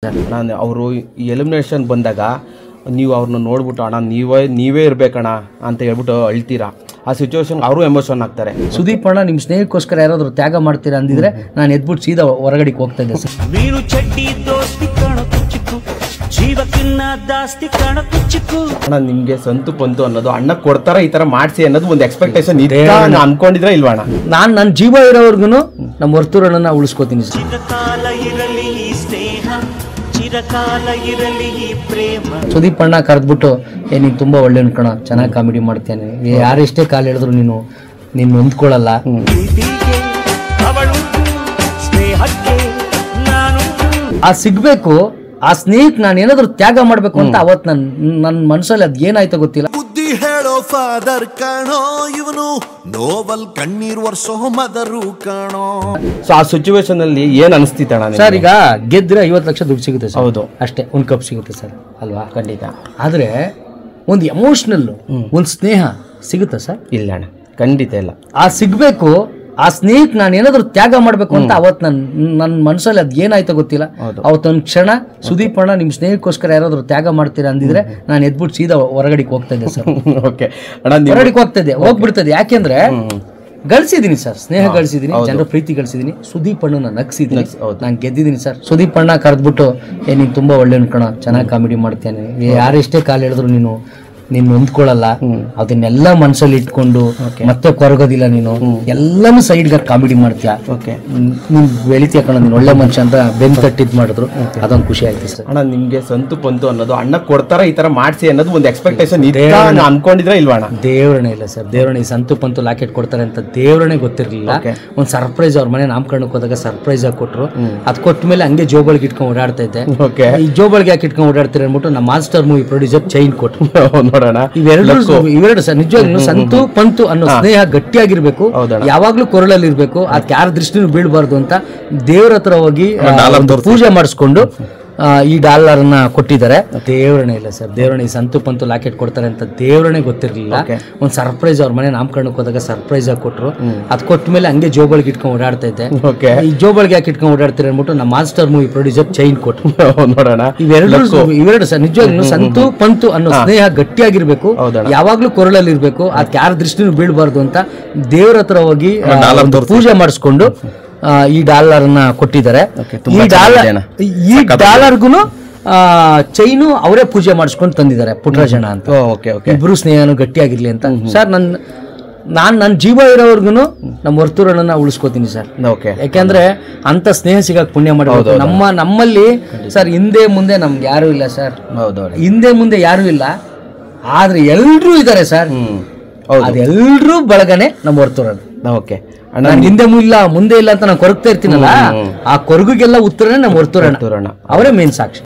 Sir. ನಾನು ಅವರು elimination ಬಂದಾಗ ನೀವು ಅವ್ರನ್ನ ನೋಡ್ಬಿಟ್ಟು ಅಣ್ಣ ನೀವೇ ಇರ್ಬೇಕಣ್ಣ ಅಂತ ಹೇಳ್ಬಿಟ್ಟು ಅಳ್ತೀರಾ. ಆ ಸಿಚುವೇಶನ್ ಅವರು ಎಮೋಷನ್ ಆಗ್ತಾರೆ. ಸುದೀಪ್ ಅಣ್ಣ ನಿಮ್ಮ ಸ್ನೇಹಕ್ಕೋಸ್ಕರ ಯಾರಾದ್ರೂ ತ್ಯಾಗ ಮಾಡ್ತೀರಾ ಅಂದಿದ್ರೆ ನಾನು ಎದ್ಬಿಟ್ಟು ಸೀದಾ ಹೊರಗಡೆಗೆ ಹೋಗ್ತಾ ಇದ್ದೆ ಸರ್. ಮೀನು ಚಡ್ಡಿ ದೋಸ್ತಿ ಕಾಣೋ ಕುಚ್ಚುಕು ಜೀವಕ್ಕಿನ್ನ ಜಾಸ್ತಿ ಕಾಣೋ ಕುಚ್ಚುಕು. ಅಣ್ಣ ನಿಮ್ಗೆ ಸಂತು ಪಂತು ಅನ್ನೋದು ಅಣ್ಣ ಕೊಡ್ತಾರ ಈ ತರ ಮಾಡ್ಸಿ ಅನ್ನೋದು ಒಂದು ಎಕ್ಸ್ಪೆಕ್ಟೇಷನ್ ಅನ್ಕೊಂಡಿದ್ರೆ ಇಲ್ವಾ ಅಣ್ಣ? ನಾನು ನನ್ನ ಜೀವ ಇರೋವರ್ಗು ನಮ್ಮ ವರ್ತೂರನ್ನ ಉಳಿಸ್ಕೋತೀನಿ ಸರ್. ಚಿರಕಾಲ ಇರಲಿ ಈ ಸ್ನೇಹ, ಚಿರಕಾಲ ಇರಲಿ ಈ ಪ್ರೇಮ. ಸುದೀಪ್ ಅಣ್ಣ ಕರೆದ್ಬಿಟ್ಟು ನೀನು ತುಂಬಾ ಒಳ್ಳೆ ಕಣ, ಚೆನ್ನಾಗಿ ಕಾಮಿಡಿ ಮಾಡ್ತೇನೆ, ಯಾರೆಷ್ಟೇ ಕಾಲು ಹೇಳಿದ್ರು ನೀನು ಹೊಂದ್ಕೊಳ್ಳಲ್ಲ. ಆ ಸಿಗ್ಬೇಕು, ಆ ಸ್ನೇಹಿತ ನಾನು ಏನಾದ್ರು ತ್ಯಾಗ ಮಾಡ್ಬೇಕು ಅಂತ ಅವತ್ ನನ್ನ ಮನಸ್ಸಲ್ಲಿ ಅದ್ ಏನಾಯ್ತೋ ಗೊತ್ತಿಲ್ಲ. ಬುದ್ಧಿ ಹೇಳೋ ಫಾದರ್ ಕಾಣೋ, ಇವನು ನೋವಲ್ ಕಣ್ಣೀರ್ ವರ್ಷೋ ಮದರು ಕಾಣೋ. ಸೊ ಆ ಸಿಚುವೇಶನ್ ಅಲ್ಲಿ ಏನ್ ಅನಿಸ್ತಿತ್ತಣ್ಣ ಸರ್? ಈಗ ಗೆದ್ರೆ 50 ಲಕ್ಷ ದುಡ್ಡು ಸಿಗುತ್ತೆ ಸರ್. ಹೌದು, ಅಷ್ಟೇ, ಒಂದ್ ಕಪ್ ಸಿಗುತ್ತೆ ಸರ್, ಅಲ್ವಾ? ಖಂಡಿತ. ಆದ್ರೆ ಒಂದು ಎಮೋಷನಲ್, ಒಂದು ಸ್ನೇಹ ಸಿಗುತ್ತಾ ಸರ್? ಇಲ್ಲ ಅಣ್ಣ, ಖಂಡಿತ ಇಲ್ಲ. ಆ ಸಿಗ್ಬೇಕು, ಆ ಸ್ನೇಹಿತ ನಾನು ಏನಾದ್ರು ತ್ಯಾಗ ಮಾಡ್ಬೇಕು ಅಂತ ಅವತ್ ನನ್ನ ಮನಸ್ಸಲ್ಲಿ ಅದ್ ಏನಾಯ್ತೋ ಗೊತ್ತಿಲ್ಲ. ಅವತ್ತೊಂದ್ ಕ್ಷಣ ಸುದೀಪ್ ಅಣ್ಣ ನಿಮ್ಮ ಸ್ನೇಹಕ್ಕೋಸ್ಕರ ಯಾರಾದ್ರೂ ತ್ಯಾಗ ಮಾಡ್ತೀರಾ ಅಂದಿದ್ರೆ ನಾನು ಎದ್ಬಿಟ್ಟು ಸೀದಾ ಹೊರಗಡೆಗೆ ಹೋಗ್ತಾ ಇದ್ದೆ ಸರ್. ಓಕೆ ಅಣ್ಣ, ಹೊರಗಡೆಗೆ ಹೋಗ್ತಾ ಇದ್ದೆ, ಹೋಗ್ಬಿಡ್ತದೆ. ಯಾಕೆಂದ್ರೆ ಗಳಿಸಿದೀನಿ ಸರ್, ಸ್ನೇಹ ಗಳಿಸಿದೀನಿ, ಜನರ ಪ್ರೀತಿ ಗಳಿಸಿದೀನಿ, ಸುದೀಪ್ ಅಣ್ಣನ ನಗ್ಸಿದೀನಿ, ನಾನು ಗೆದ್ದಿದ್ದೀನಿ ಸರ್. ಸುದೀಪ್ ಅಣ್ಣ ಕರೆದ್ಬಿಟ್ಟು ನೀನು ತುಂಬಾ ಒಳ್ಳೆ ಕಣ, ಚೆನ್ನಾಗಿ ಕಾಮಿಡಿ ಮಾಡ್ತೇನೆ, ಯಾರೆಷ್ಟೇ ಕಾಲು ಹೇಳಿದ್ರು ನೀನು ಹೊಂದ್ಕೊಳ್ಳಲ್ಲ, ಅದನ್ನೆಲ್ಲ ಮನ್ಸಲ್ಲಿ ಇಟ್ಕೊಂಡು ಮತ್ತೆ ಕೊರಗೋದಿಲ್ಲ, ನೀನು ಎಲ್ಲಾನು ಸೈಡ್ಗೆ ಕಾಮಿಡಿ ಮಾಡ್ತೀಯ, ನೀನ್ ಬೆಳಿತೀಯ ಕಣ, ನೀನು ಒಳ್ಳೆ ಮನುಷ್ಯ ಅಂತ ಬೆನ್ ತಟ್ಟಿದ್ ಮಾಡಿದ್ರು, ಅದೊಂದು ಖುಷಿ ಆಯ್ತು ಸರ್. ಅಣ್ಣ ನಿಮ್ಗೆ ಸಂತು ಪಂತು ಅನ್ನೋದು ಅಣ್ಣ ಕೊಡ್ತಾರ ಈ ತರ ಮಾಡ್ಸಿ ಅನ್ನೋದು ಒಂದು ಎಕ್ಸ್ಪೆಕ್ಟೇಷನ್ ಅನ್ಕೊಂಡಿದ್ರೆ ಇಲ್ವಾ ಅಣ್ಣ? ದೇವರಣೆ ಇಲ್ಲ ಸರ್, ದೇವರಣೆ ಸಂತು ಪಂತು ಲಾಕೆಟ್ ಕೊಡ್ತಾರೆ ಅಂತ ದೇವರಣೆ ಗೊತ್ತಿರ್ಲಿಲ್ಲ. ಒಂದ್ ಸರ್ಪ್ರೈಸ್ ಅವ್ರ ಮನೆ ನಾಮಕರಣಕ್ಕೆ ಹೋದಾಗ ಸರ್ಪ್ರೈಸ್ ಆಗಿ ಕೊಟ್ರು. ಅದ್ ಕೊಟ್ಟ ಮೇಲೆ ಹಂಗೆ ಜೋಬಳಿಗೆ ಇಟ್ಕೊಂಡು ಓಡಾಡ್ತಾ ಇದ್ದೆ. ಈ ಜೋಬಳಿಗೆ ಯಾಕೆ ಇಟ್ಕೊಂಡು ಓಡಾಡ್ತೀರ ಅಂದ್ಬಿಟ್ಟು ನಮ್ಮ ಮಾಸ್ಟರ್ ಮೂವಿ ಪ್ರೊಡ್ಯೂಸರ್ ಚೈನ್ ಕೊಟ್ರು. ಇವೆರಡು ಸರ್ ನಿಜವಾಗ್ಲೂ ಸಂತು ಪಂತು ಅನ್ನೋ ಸ್ನೇಹ ಗಟ್ಟಿಯಾಗಿರ್ಬೇಕು, ಯಾವಾಗ್ಲೂ ಕೊರಳಲ್ಲಿ ಇರ್ಬೇಕು, ಅದಕ್ಕೆ ಯಾರ ದೃಷ್ಟಿನೂ ಬೀಳ್ಬಾರ್ದು ಅಂತ ದೇವ್ರ ಹತ್ರ ಹೋಗಿ ಪೂಜೆ ಮಾಡಿಸ್ಕೊಂಡು ಈ ಡಾಲರ್ ಅನ್ನ ಕೊಟ್ಟಿದ್ದಾರೆ. ದೇವರಣೆ ಇಲ್ಲ ಸರ್, ದೇವರಣೆ ಸಂತು ಪಂತು ಲಾಕೆಟ್ ಕೊಡ್ತಾರೆ ಅಂತ ದೇವರಣೆ ಗೊತ್ತಿರ್ಲಿಲ್ಲ. ಒಂದ್ ಸರ್ಪ್ರೈಸ್ ಅವ್ರ ಮನೆ ನಾಮಕರಣಕ್ಕೆ ಹೋದಾಗ ಸರ್ಪ್ರೈಸ್ ಆಗಿ ಕೊಟ್ರು. ಅದ್ ಕೊಟ್ಟ ಮೇಲೆ ಹಂಗೆ ಜೋಬಳಿಗೆ ಇಟ್ಕೊಂಡು ಓಡಾಡ್ತಾ ಇದ್ದೆ. ಈ ಜೋಬಳಿಗೆ ಯಾಕೆ ಇಟ್ಕೊಂಡು ಓಡಾಡ್ತೀರ ಅಂದ್ಬಿಟ್ಟು ನಮ್ಮ ಮಾಸ್ಟರ್ ಮೂವಿ ಪ್ರೊಡ್ಯೂಸರ್ ಚೈನ್ ಕೊಟ್ರು. ಇವೆರಡು ಸರ್ ನಿಜವಾಗ್ಲೂ ಸಂತು ಪಂತು ಅನ್ನೋ ಸ್ನೇಹ ಗಟ್ಟಿಯಾಗಿರ್ಬೇಕು, ಯಾವಾಗ್ಲೂ ಕೊರಳಲ್ಲಿ ಇರ್ಬೇಕು, ಅದಕ್ಕೆ ಯಾರ ದೃಷ್ಟಿನೂ ಬೀಳ್ಬಾರ್ದು ಅಂತ ದೇವ್ರ ಹತ್ರ ಹೋಗಿ ಪೂಜೆ ಮಾಡಿಸ್ಕೊಂಡು ಈ ಡಾಲರ್ ಅನ್ನ ಕೊಟ್ಟಿದ್ದಾರೆ. ಈ ಡಾಲರ್ಗು ಚೈನು ಅವರೇ ಪೂಜೆ ಮಾಡಿಸ್ಕೊಂಡು ತಂದಿದ್ದಾರೆ, ಪುಟ್ಟರಾಜಣ್ಣ ಅಂತ. ಇಬ್ರು ಸ್ನೇಹನು ಗಟ್ಟಿಯಾಗಿರ್ಲಿ ಅಂತ ಸರ್. ನನ್ನ ಜೀವ ಇರೋವರ್ಗು ನಮ್ಮ ವರ್ತೂರನ್ನ ಉಳಿಸ್ಕೋತೀನಿ ಸರ್. ಯಾಕೆಂದ್ರೆ ಅಂತ ಸ್ನೇಹ ಸಿಗಕ್ ಪುಣ್ಯ ಮಾಡಬೇಕು. ನಮ್ಮಲ್ಲಿ ಸರ್ ಹಿಂದೆ ಮುಂದೆ ನಮ್ಗೆ ಯಾರು ಇಲ್ಲ ಸರ್, ಹಿಂದೆ ಮುಂದೆ ಯಾರು ಇಲ್ಲ, ಆದ್ರೆ ಎಲ್ರೂ ಇದ್ದಾರೆ ಸರ್. ಅದೆಲ್ರೂ ಬಳಗನೆ ನಮ್ಮ ವರ್ತೂರನ್ನ. ಹಿಂದೆ ಇಲ್ಲ ಮುಂದೆ ಇಲ್ಲ ಅಂತ ನಾನು ಕೊರಗ್ತಾ ಇರ್ತೀನಲ್ಲ, ಆ ಕೊರಗಿಗೆಲ್ಲ ಉತ್ತರನೇ ನಮ್ಮ ವರ್ತೂರಣ್ಣ, ಅವರೇ ಮೇನ್ ಸಾಕ್ಷಿ.